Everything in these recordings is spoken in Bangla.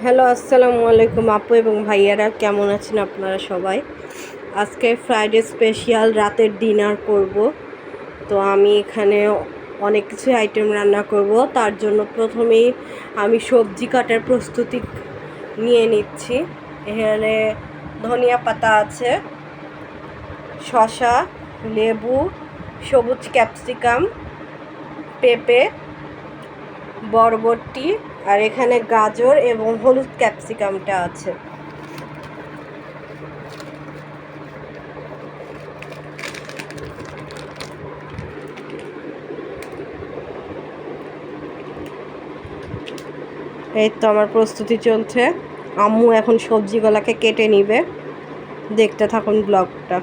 হ্যালো, আসসালামু আলাইকুম আপু এবং ভাইয়ারা, কেমন আছেন আপনারা সবাই? আজকে ফ্রাইডে স্পেশাল রাতের ডিনার করব। তো আমি এখানে অনেক কিছু আইটেম রান্না করব। তার জন্য প্রথমেই আমি সবজি কাটার প্রস্তুতি নিয়ে নিচ্ছি। এখানে ধনিয়া পাতা আছে, শসা, লেবু, সবুজ ক্যাপসিকাম, পেঁপে, বরবটি, আর এখানে গাজর এবং হলুদ ক্যাপসিকামটা আছে। এই তো আমার প্রস্তুতি চলছে। আম্মু এখন সবজিগুলোকে কেটে নিবে, দেখতে থাকুন ব্লগটা।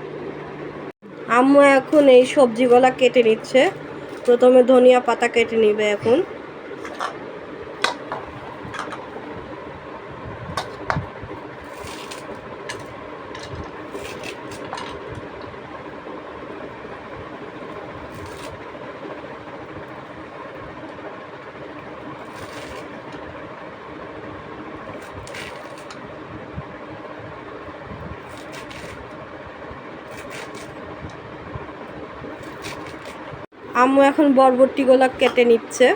আম্মু এখন এই সবজিগুলা কেটে নিচ্ছে। প্রথমে ধনিয়া পাতা কেটে নিবে এখন। আম্মু এখন বরবটিগুলা কেটে নিচ্ছে।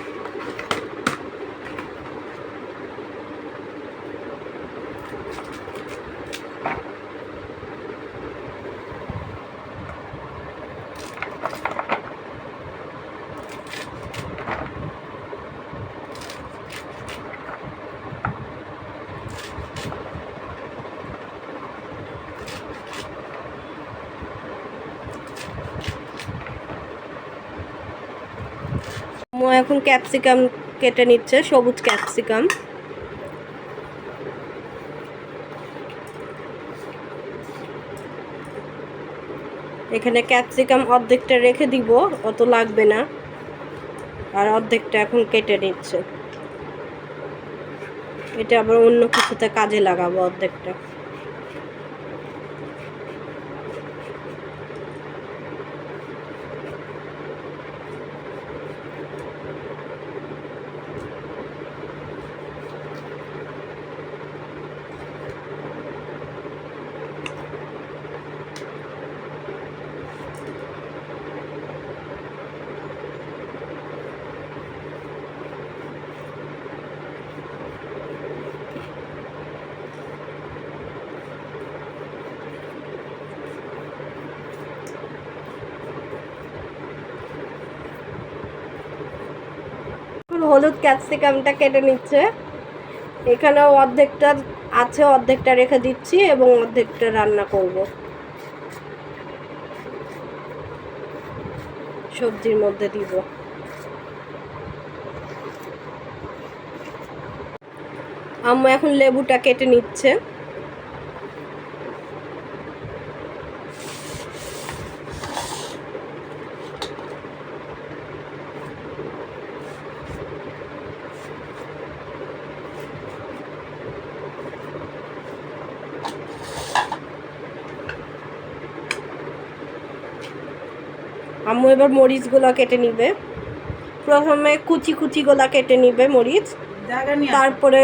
আম্মু এখন ক্যাপসিকাম কেটে নিচ্ছে, সবুজ ক্যাপসিকাম। এখানে ক্যাপসিকাম অর্ধেকটা রেখে দিব, অত লাগবে না, আর অর্ধেকটা এখন কেটে নিচ্ছে। এটা আবার অন্য কিছুতে কাজে লাগাবো অর্ধেকটা। হলুদ ক্যাপসিকামটা কেটে নিচ্ছে। এখানে অর্ধেকটা আছে, অর্ধেকটা রেখে দিচ্ছি এবং অর্ধেকটা রান্না করব, সবজির মধ্যে দিব। আম্মু এখন লেবুটা কেটে নিচ্ছে। আম্মু এবার মরিচগুলো কেটে নিবে। প্রথমে কুচি কুচিগুলো কেটে নিবে মরিচ, তারপরে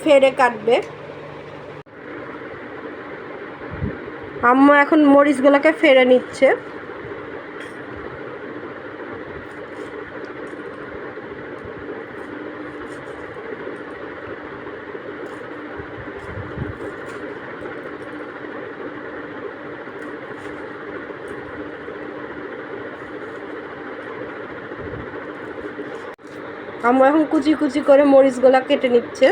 ফেরে কাটবে। আম্মু এখন মরিচগুলোকে ফেরে নিচ্ছে। আম্মু এখন কুচি কুচি করে মরিচগুলো কেটে নিচ্ছে।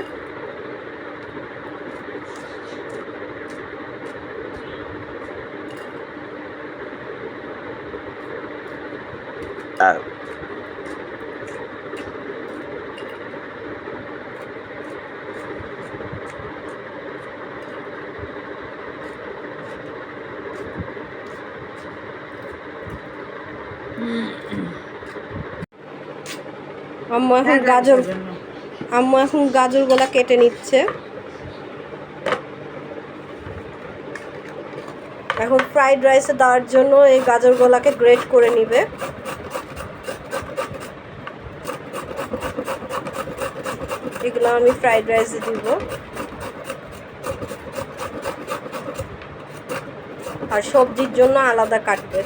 আম্মু এখন গাজরগুলা কেটে নিচ্ছে। এখন ফ্রাইড রাইসে দেওয়ার জন্য এই গাজরগুলাকে গ্রেট করে নিবে। এগুলো এগুলো আমি ফ্রাইড রাইসে দিব। আর সবজির জন্য আলাদা কাটবে।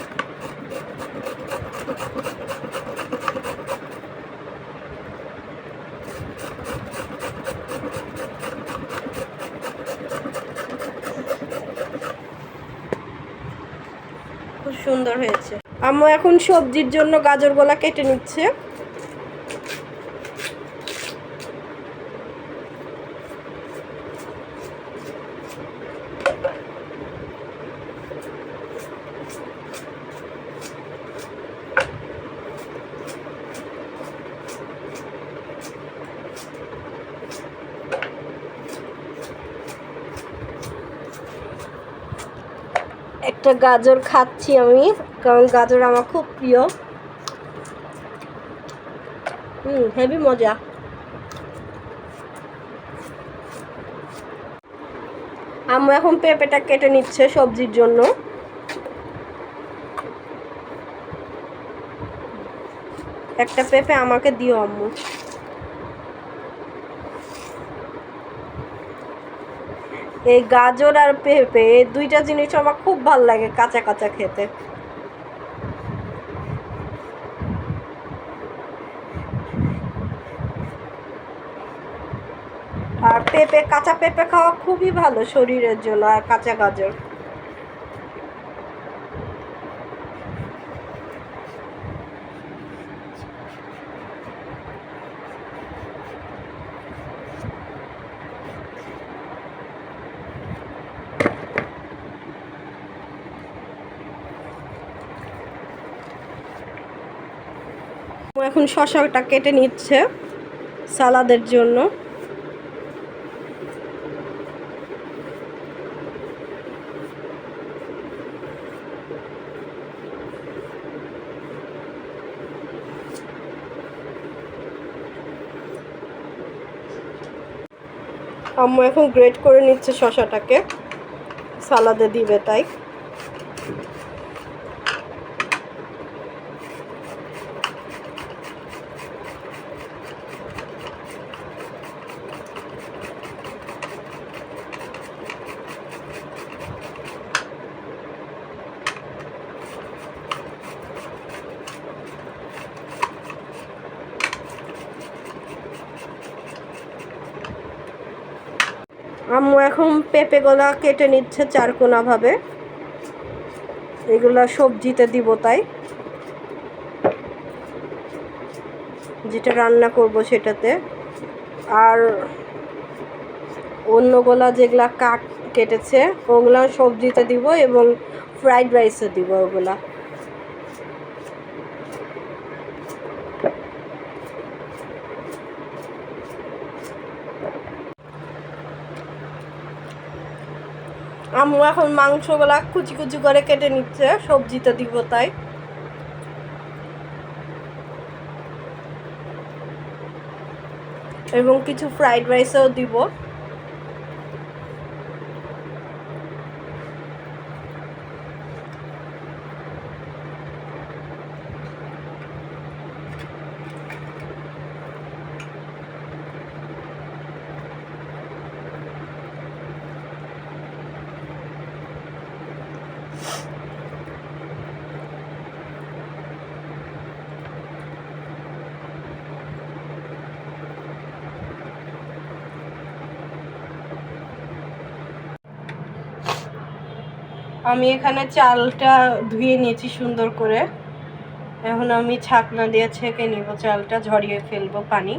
খুব সুন্দর হয়েছে। আম্মু এখন সবজির জন্য গাজরগুলা কেটে নিচ্ছে। একটা গাজর খাচ্ছি আমি, কারণ গাজর আমার খুব প্রিয়। হেভি মজা। আম্মু এখন পেঁপেটা কেটে নিচ্ছে সবজির জন্য। একটা পেঁপে আমাকে দিও আম্মু। এই গাজর আর পেঁপে এই দুইটা জিনিস আমার খুব ভালো লাগে কাঁচা কাঁচা খেতে। আর পেঁপে, কাঁচা পেঁপে খাওয়া খুবই ভালো শরীরের জন্য, আর কাঁচা গাজর। এখন শসাটা কেটে নিচ্ছে সালাদের জন্য। আম্মু এখন গ্রেট করে নিচ্ছে শসাটাকে, সালাদে দিবে তাই। আম্মু এখন পেঁপেগুলা কেটে নিচ্ছে চারকোনা ভাবে, এগুলা সবজিতে দিব তাই, যেটা রান্না করব সেটাতে। আর অন্যগুলা যেগুলা কেটেছে ওগুলা সবজিতে দিব এবং ফ্রাইড রাইসে দিব ওগুলা। আম্মু এখন মাংসগুলা কুচি কুচি করে কেটে নিচ্ছে, সবজিতে দিব তাই। এবং কিছু ফ্রাইড রাইসেও দিব। আমি এখানে চালটা ধুয়ে নিয়েছি সুন্দর করে। এখন আমি ছাকনা দিয়ে ছেঁকে নিব, চালটা ঝরিয়ে ফেলবো পানি।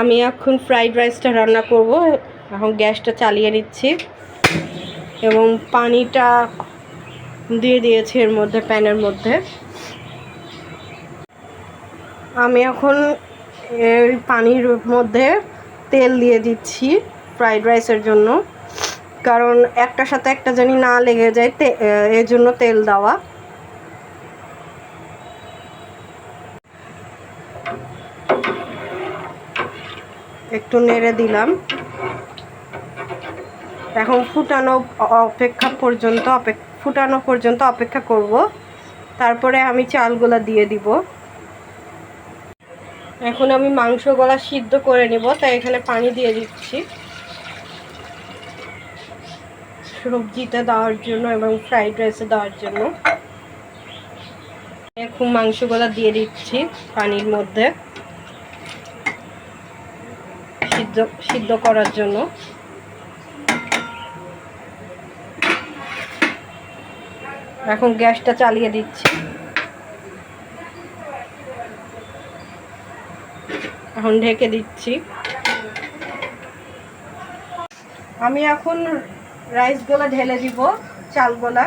আমি এখন ফ্রাইড রাইসটা রান্না করব। এখন গ্যাসটা চালিয়ে নিচ্ছি এবং পানিটা দিয়ে দিয়েছি এর মধ্যে, প্যানের মধ্যে। আমি এখন এই পানির মধ্যে তেল দিয়ে দিচ্ছি ফ্রাইড রাইসের জন্য, কারণ একটার সাথে একটা জানি না লেগে যায়, এর জন্য তেল দেওয়া। একটু নেড়ে দিলাম। এখন ফুটানো পর্যন্ত অপেক্ষা করব, তারপরে আমি চালগুলা দিয়ে দিব। এখন আমি মাংসগুলা সিদ্ধ করে নিব, তাই এখানে পানি দিয়ে দিচ্ছি সবজিতে দেওয়ার জন্য এবং ফ্রাইড রাইসে দেওয়ার জন্য। এখন মাংসগুলা দিয়ে দিচ্ছি পানির মধ্যে সিদ্ধ করার জন্য। এখন গ্যাসটা চালিয়ে দিচ্ছি। এখন ঢেকে দিচ্ছি। আমি এখন রাইসগুলা ঢেলে দিব চালগুলা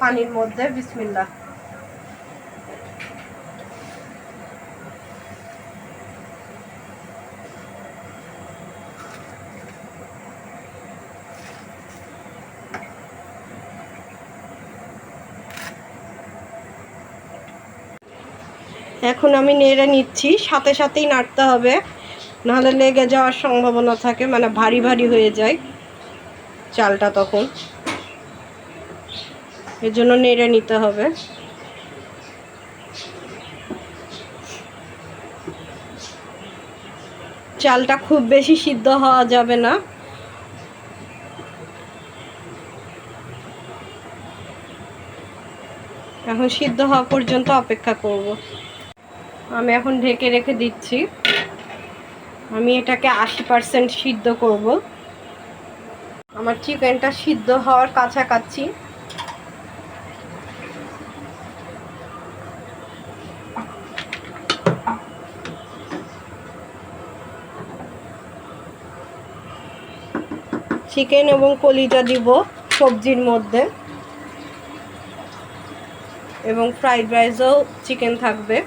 পানির মধ্যে। বিসমিল্লাহ। এখন আমি নেড়ে নিচ্ছি, সাথে সাথেই নাড়তে হবে, নাহলে লেগে যাওয়ার সম্ভাবনা থাকে, মানে ভারী ভারী হয়ে যায় চালটা তখন, এর জন্য নেড়ে নিতে হবে। চালটা খুব বেশি সিদ্ধ হওয়া যাবে না। এখন সিদ্ধ হওয়া পর্যন্ত অপেক্ষা করব। আমি এখন ঢেকে রেখে দিচ্ছি। আমি এটাকে 80% সিদ্ধ করব। আমার চিকেনটা সিদ্ধ হওয়ার কাছাকাছি। চিকেন এবং কলিজা দিব সবজির মধ্যে, এবং ফ্রাইড রাইসও চিকেন থাকবে।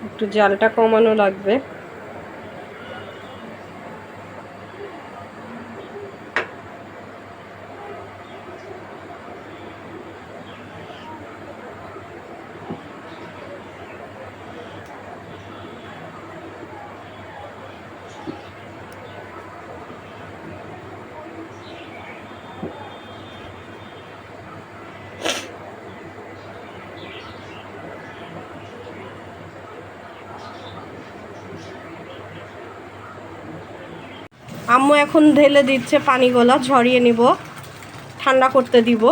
একটু জালটা কমানো লাগবে। আম্মু এখন ঢেলে দিচ্ছে পানিগুলা, ঝরিয়ে নিব, ঠান্ডা করতে দিব।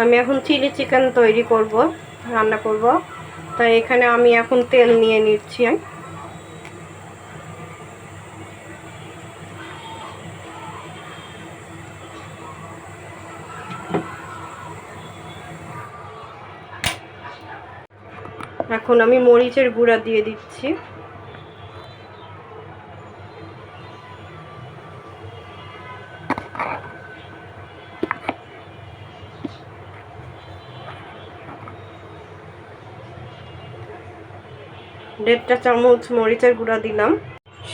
আমি এখন চিলি চিকেন তৈরি করব, রান্না করব, তাই এখানে আমি এখন তেল নিয়ে নিচ্ছি। এখন আমি মরিচের গুঁড়া দিয়ে দিচ্ছি। দেড়টা চামচ মরিচের গুঁড়া দিলাম।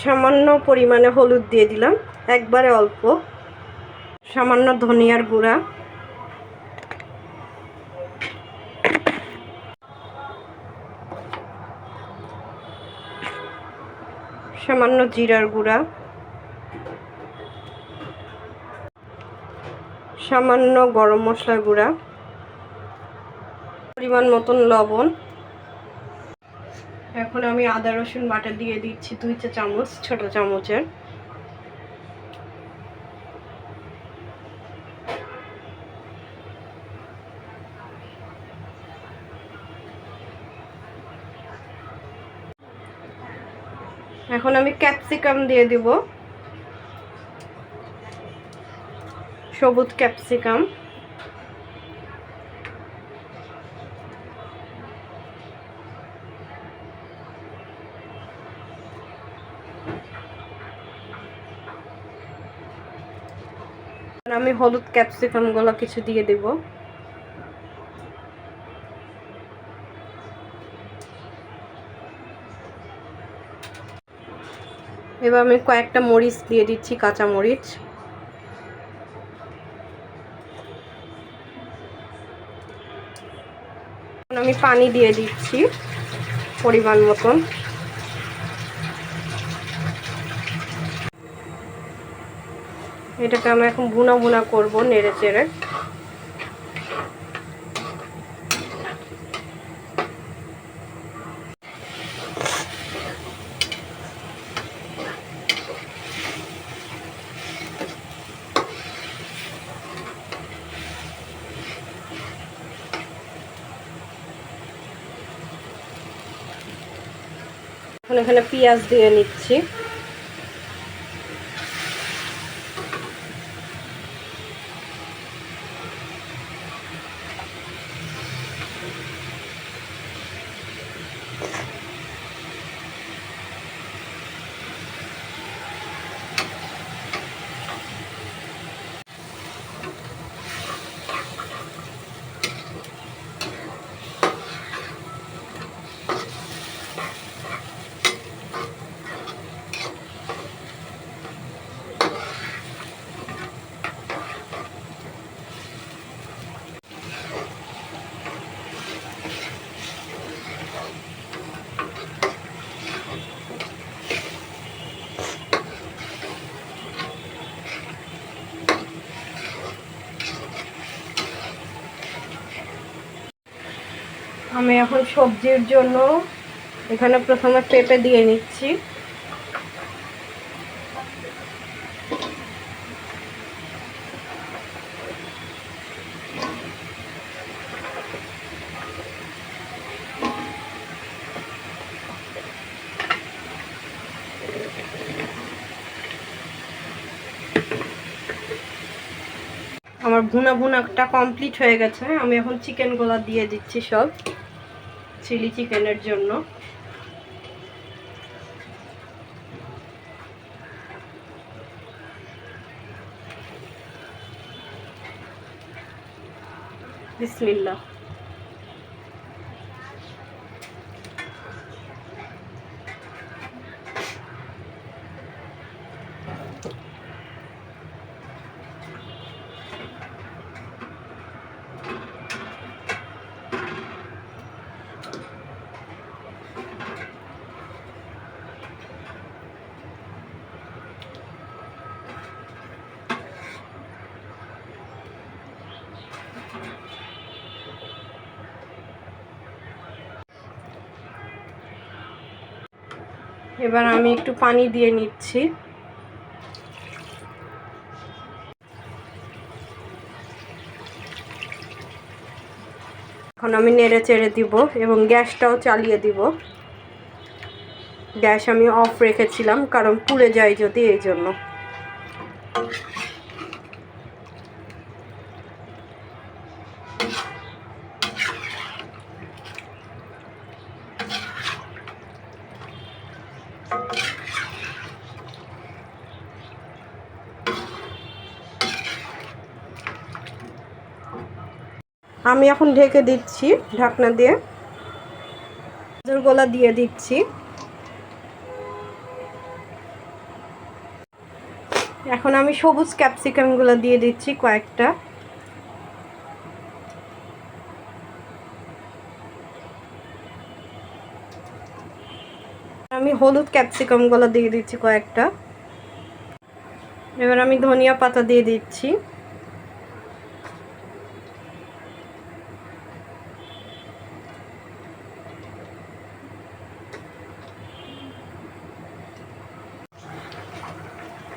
সামান্য পরিমাণে হলুদ দিয়ে দিলাম, একবারে অল্প। সামান্য ধনিয়ার গুঁড়া, সামান্য জিরার গুঁড়া, সামান্য গরম মশলার গুঁড়া, পরিমাণ মতন লবণ। এখন আমি আদা রসুন বাটা দিয়ে দিচ্ছি 2 চা চামচ, ছোট চামচের। এখন আমি ক্যাপসিকাম দিয়ে দিব, সবুজ ক্যাপসিকাম। আমি হলুদ ক্যাপসিকাম গুলো কিছু দিয়ে দেব। এবার আমি কয়েকটা মরিচ দিয়ে দিচ্ছি, কাঁচা মরিচ। আমি পানি দিয়ে দিচ্ছি। পরিমাণ মতন। এটাকে আমি এখন ভুনা ভুনা করবো নেড়ে চেড়ে। এখন এখানে পেঁয়াজ দিয়ে নিচ্ছি। আমি এখন সবজির জন্য এখানে প্রথমে পেঁপে দিয়ে নিচ্ছি। আমার ভুনাটা কমপ্লিট হয়ে গেছে। আমি এখন চিকেনগুলো দিয়ে দিচ্ছি সব, চিলি চিকেনের জন্য। বিসমিল্লাহ। এবার আমি একটু পানি দিয়ে নিচ্ছি। এখন আমি নেড়ে চেড়ে দিব এবং গ্যাসটাও চালিয়ে দিব। গ্যাস আমি অফ রেখেছিলাম কারণ পুড়ে যায় যদি, এই জন্য। আমি এখন ঢেকে দিচ্ছি ঢাকনা দিয়ে। গাজরগুলো দিয়ে দিচ্ছি। এখন আমি সবুজ ক্যাপসিকামগুলো দিয়ে দিচ্ছি কয়েকটা। আমি হলুদ ক্যাপসিকামগুলো দিয়ে দিচ্ছি কয়েকটা। এবার আমি ধনিয়া পাতা দিয়ে দিচ্ছি।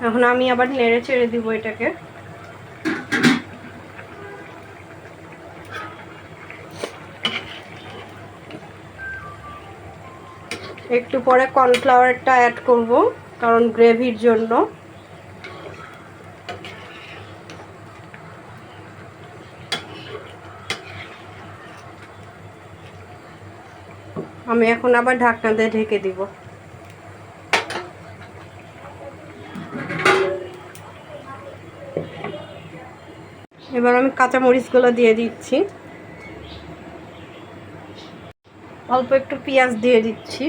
এখন আমি আবার নেড়ে চেড়ে দিব এটাকে। একটু পরে কর্নফ্লাওয়ারটা অ্যাড করব কারণ গ্রেভির জন্য। আমি এখন আবার ঢাকনা দিয়ে ঢেকে দিব। এবার আমি কাঁচা মরিচগুলো দিয়ে দিচ্ছি। অল্প একটু পেঁয়াজ দিয়ে দিচ্ছি।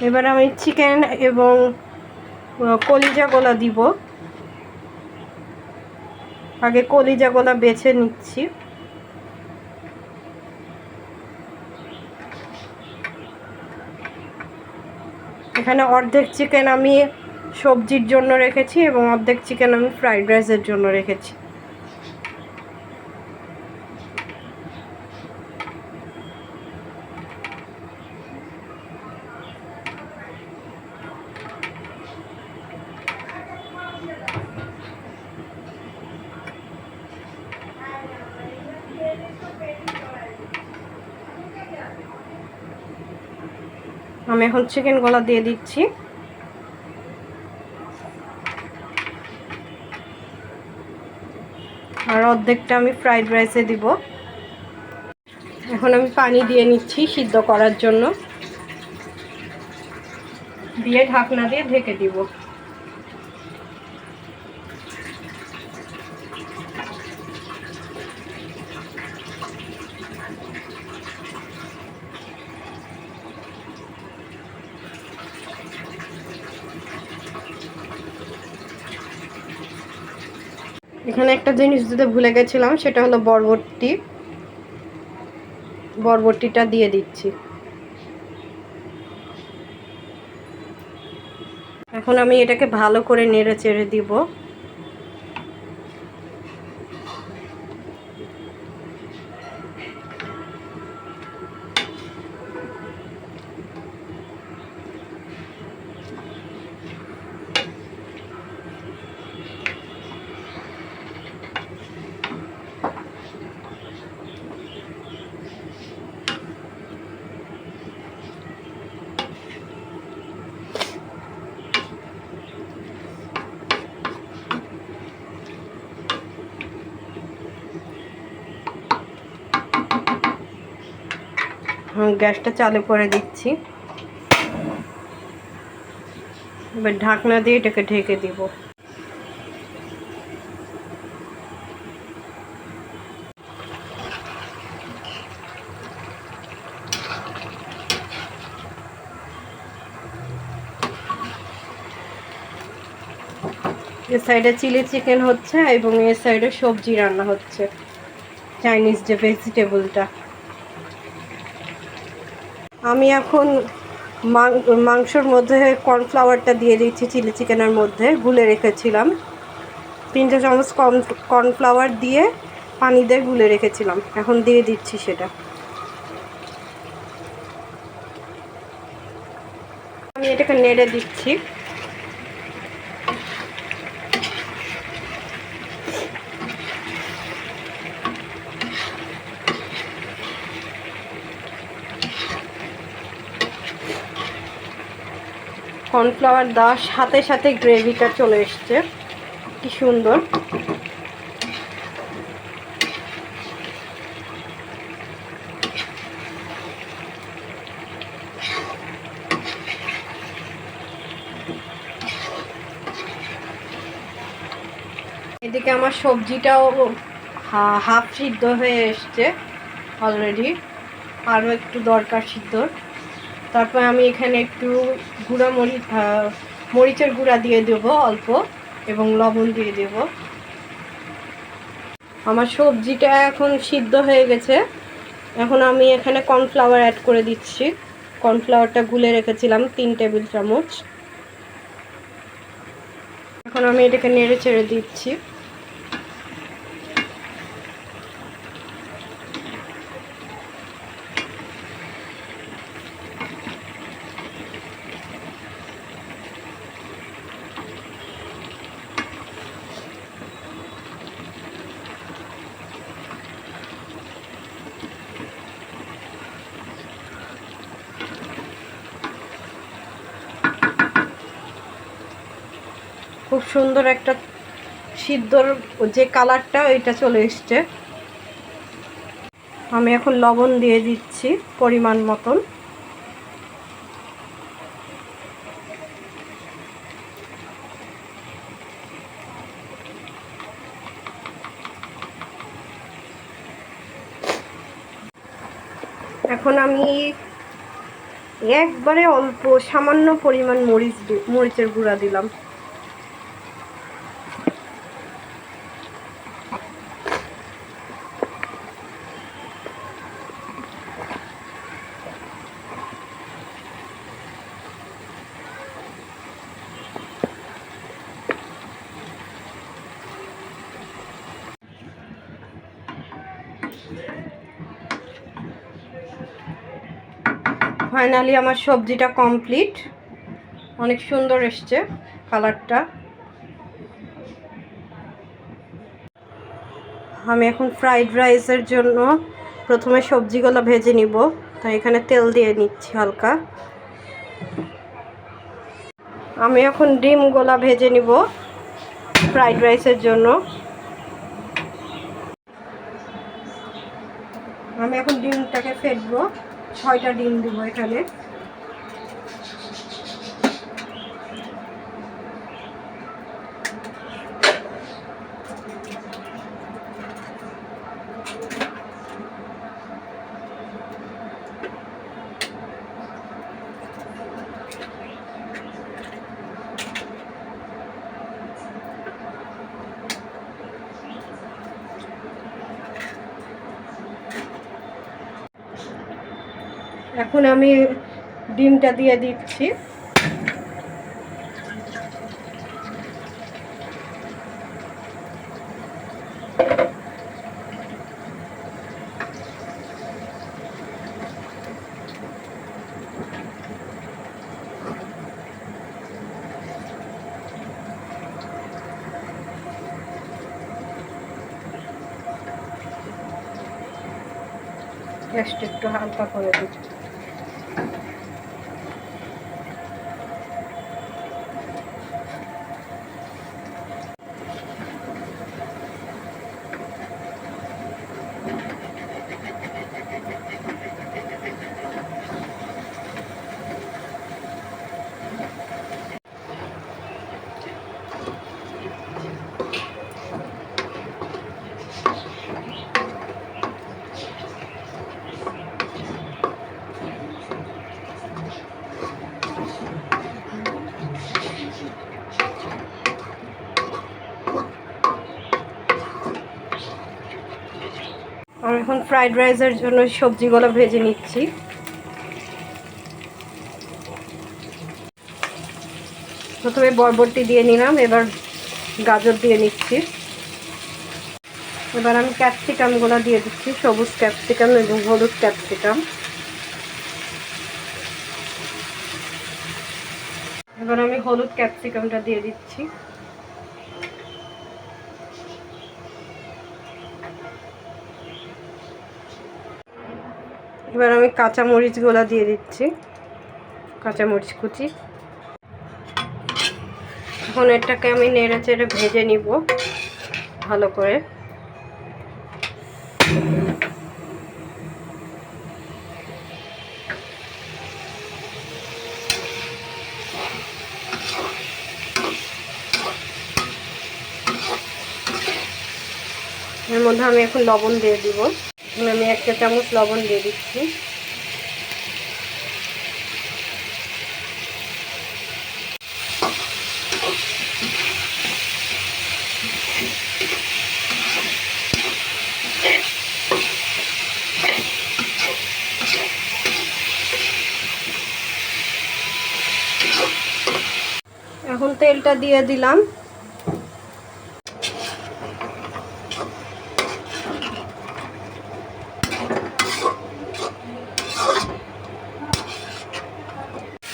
এবার আমি চিকেন এবং কলিজাগুলো দিব। আগে কলিজাগুলো বেছে নিচ্ছি। এখানে অর্ধেক চিকেন আমি সবজির জন্য রেখেছি এবং অর্ধেক চিকেন আমি ফ্রাইড রাইসের জন্য রেখেছি। আমি এখন চিকেন গলা দিয়ে দিচ্ছি। আর অর্ধেকটা আমি ফ্রাইড রাইসে দিব। এখন আমি পানি দিয়ে নিচ্ছি সিদ্ধ করার জন্য, দিয়ে ঢাকনা দিয়ে ঢেকে দিব। এখানে একটা জিনিস দিতে ভুলে গেছিলাম, সেটা হলো বরবটিটা দিয়ে দিচ্ছি। এখন আমি এটাকে ভালো করে নেড়ে চেড়ে দিব। গ্যাসটা চালু করে দিচ্ছি। এবার ঢাকনা দিয়ে এটাকে ঢেকে দিব। এ সাইডে চিলি চিকেন হচ্ছে এবং এ সাইডে সবজি রান্না হচ্ছে, চাইনিজ যে ভেজিটেবলটা। আমি এখন মাংসর মধ্যে কর্নফ্লাওয়ারটা দিয়ে দিচ্ছি। চিলি চিকেনের মধ্যে গুলে রেখেছিলাম, 3 চামচ কর্নফ্লাওয়ার দিয়ে পানি দিয়ে গুলে রেখেছিলাম, এখন দিয়ে দিচ্ছি সেটা। আমি এটাকে নেড়ে দিচ্ছি। কর্নফ্লাওয়ার দেওয়ার সাথে সাথে গ্রেভিটা চলে এসছে, কি সুন্দর। এদিকে আমার সবজিটাও হাফ সিদ্ধ হয়ে এসছে অলরেডি, আরও একটু দরকার সিদ্ধ। তারপর আমি এখানে একটু মরিচের গুঁড়া দিয়ে দেব অল্প, এবং লবণ দিয়ে দেব। আমার সবজিটা এখন সিদ্ধ হয়ে গেছে। এখন আমি এখানে কর্নফ্লাওয়ার অ্যাড করে দিচ্ছি। কর্নফ্লাওয়ারটা গুলে রেখেছিলাম 3 টেবিল চামচ। এখন আমি এটাকে নেড়ে চেড়ে দিচ্ছি। খুব সুন্দর একটা সিদ্ধর যে কালারটা এটা চলে এসছে। আমি এখন লবণ দিয়ে দিচ্ছি পরিমাণ মতন। এখন আমি একবারে অল্প সামান্য পরিমাণ মরিচের গুঁড়া দিলাম। ফাইনালি আমার সবজিটা কমপ্লিট, অনেক সুন্দর এসছে কালারটা। আমি এখন ফ্রাইড রাইসের জন্য প্রথমে সবজিগুলো ভেজে নিব, তাই এখানে তেল দিয়ে নিচ্ছি হালকা। আমি এখন ডিমগুলো ভেজে নিব ফ্রাইড রাইসের জন্য। আমি এখন ডিমটাকে ফেটবো, 6টা ডিম দিব এখানে। এখন আমি ডিমটা দিয়ে দিচ্ছি। গ্যাসটা একটু হালকা করে দিচ্ছি। আমি এখন ফ্রাইড রাইসের জন্য সবজিগুলো ভেজে নিচ্ছি। প্রথমে বরবটি দিয়ে নিলাম, এবার গাজর দিয়ে নিচ্ছি। এবার আমি ক্যাপসিকামগুলো দিয়ে দিচ্ছি, সবুজ ক্যাপসিকাম এবং হলুদ ক্যাপসিকাম। এবার আমি হলুদ ক্যাপসিকামটা দিয়ে দিচ্ছি। এবার আমি কাঁচামরিচগুলো দিয়ে দিচ্ছি, কাঁচামরিচ কুচি। এখন এটাকে আমি নেড়ে চেড়ে ভেজে নিব ভালো করে। এর মধ্যে আমি এখন লবণ দিয়ে দিব। আমি 1 চা চামচ লবণ দিয়ে দিচ্ছি। এখন তেলটা দিয়ে দিলাম।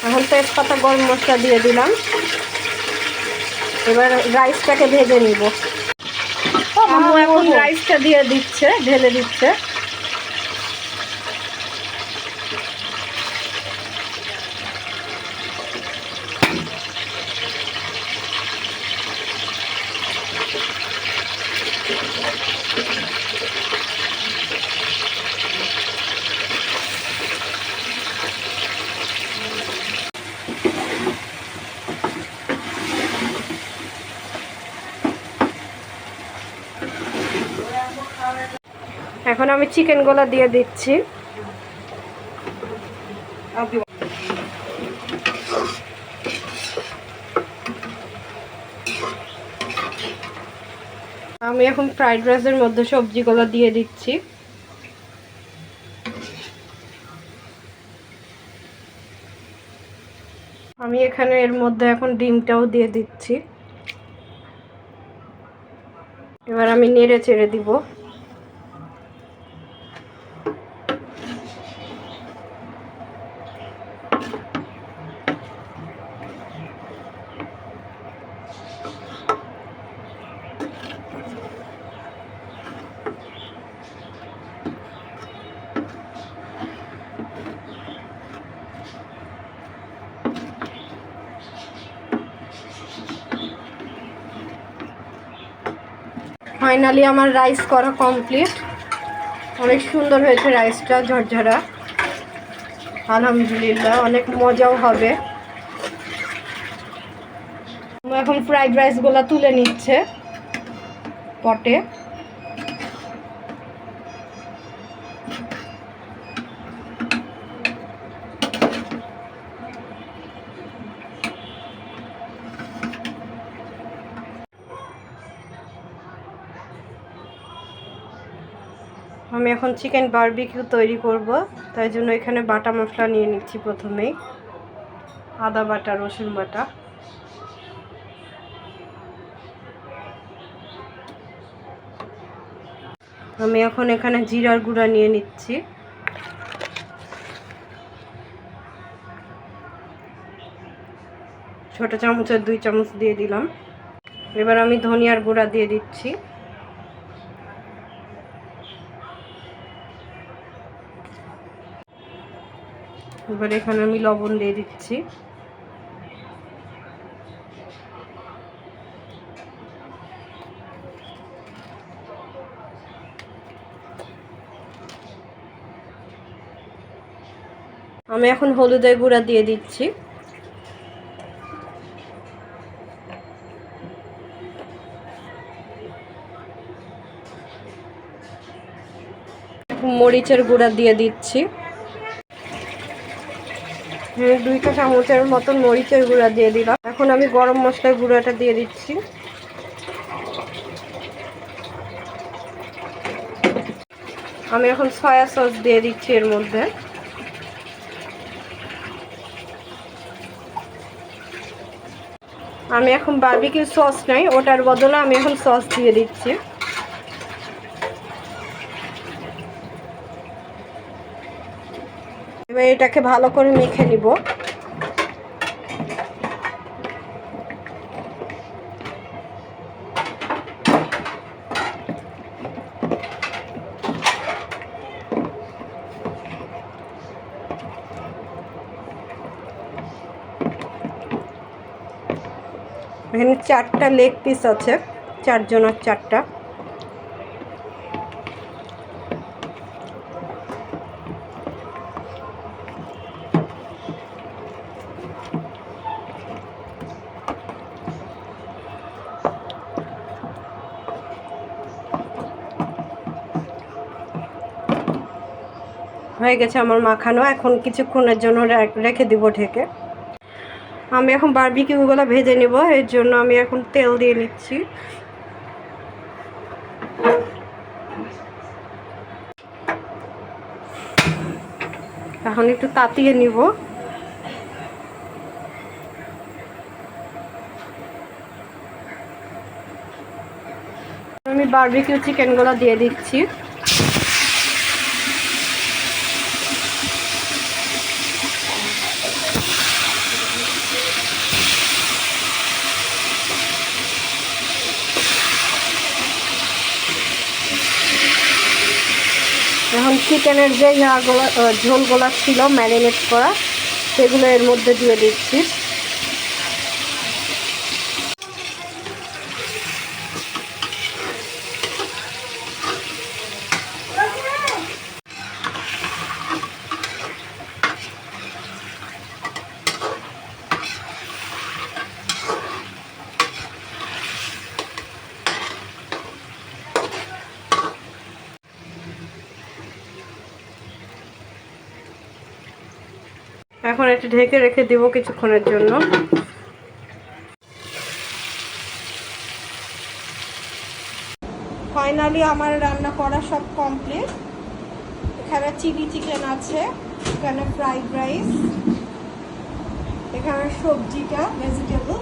এখন তেজপাতা গরম মশলা দিয়ে দিলাম। এবার রাইসটাকে ভেজে নিব। আম্মু এখন রাইসটা দিয়ে দিচ্ছে, ঢেলে দিচ্ছে। এখন আমি চিকেনগুলো দিয়ে দিচ্ছি। আমি এখন ফ্রাইড রাইসের মধ্যে সবজিগুলো দিয়ে দিচ্ছি। আমি এখানে এর মধ্যে এখন ডিমটাও দিয়ে দিচ্ছি। এবার আমি নেড়ে চেড়ে দিব। ফাইনালি আমার রাইস করা কমপ্লিট। অনেক সুন্দর হয়েছে রাইসটা, ঝরঝরা। আলহামদুলিল্লাহ, অনেক মজাও হবে। এখন ফ্রাইড রাইসগুলো তুলে নিচ্ছে পটে। আমি এখন চিকেন বারবিকিউ তৈরি করব, তাই জন্য এখানে বাটা মশলা নিয়ে নিচ্ছি। প্রথমেই আদা বাটা, রসুন বাটা, আমি এখন এখানে জিরার গুঁড়া নিয়ে নিচ্ছি। ছোট চামচের 2 চামচ দিয়ে দিলাম। এবার আমি ধনিয়ার গুঁড়া দিয়ে দিচ্ছি। এবার এখানে আমি লবণ দিয়ে দিচ্ছি। আমি এখন হলুদের গুঁড়া দিয়ে দিচ্ছি। মরিচের গুঁড়া দিয়ে দিচ্ছি। 2 চামচের মতন মরিচের গুঁড়া দিয়ে দিলাম। এখন আমি গরম মশলার গুঁড়াটা দিয়ে দিচ্ছি। আমি এখন সয়া সস দিয়ে দিচ্ছি এর মধ্যে। আমি এখন বারবিকিউ সস নাই, ওটার বদলে আমি এখন সস দিয়ে দিচ্ছি। এবার এটাকে ভালো করে মেখে নিব। এখানে 4টা লেগ পিস আছে, 4 জনের 4টা। হয়ে গেছে আমার মাখানো। এখন কিছুক্ষণের জন্য রেখে দিব ঢেকে। আমি এখন বারবিকিউগুলো ভেজে নেব, এর জন্য আমি এখন তেল দিয়ে নিচ্ছি। এখন একটু তাতিয়ে নিব। আমি বারবিকিউ চিকেনগুলো দিয়ে দিচ্ছি। এখন চিকেনের যে ঝোলগুলো ছিল ম্যারিনেট করা, সেগুলো এর মধ্যে দিয়ে দিচ্ছি। এখন এটা ঢেকে রেখে দিব কিছুক্ষণের জন্য। ফাইনালি আমার রান্না করা সব কমপ্লিট। এখানে চিলি চিকেন আছে, এখানে ফ্রাইড রাইস, এখানে সবজিটা ভেজিটেবল,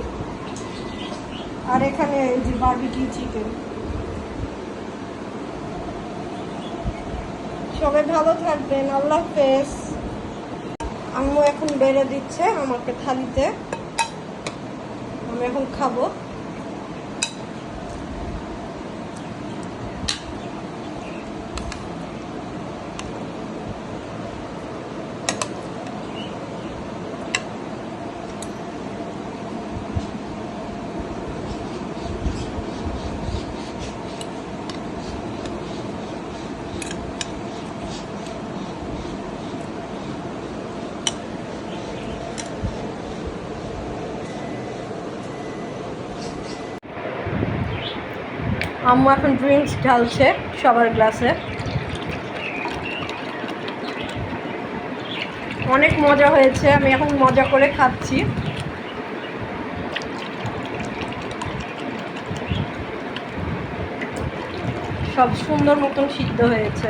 আর এখানে এই যে বারবিকিউ চিকেন। সবাই ভালো থাকবেন, আল্লাহ হাফেজ। আম্মু এখন বেড়ে দিচ্ছে আমাকে থালিতে, আমি এখন খাবো। আম্মু এখন ড্রিঙ্কস ঢালছে সবার গ্লাসে। অনেক মজা হয়েছে, আমি এখন মজা করে খাচ্ছি। সব সুন্দর মতন সিদ্ধ হয়েছে।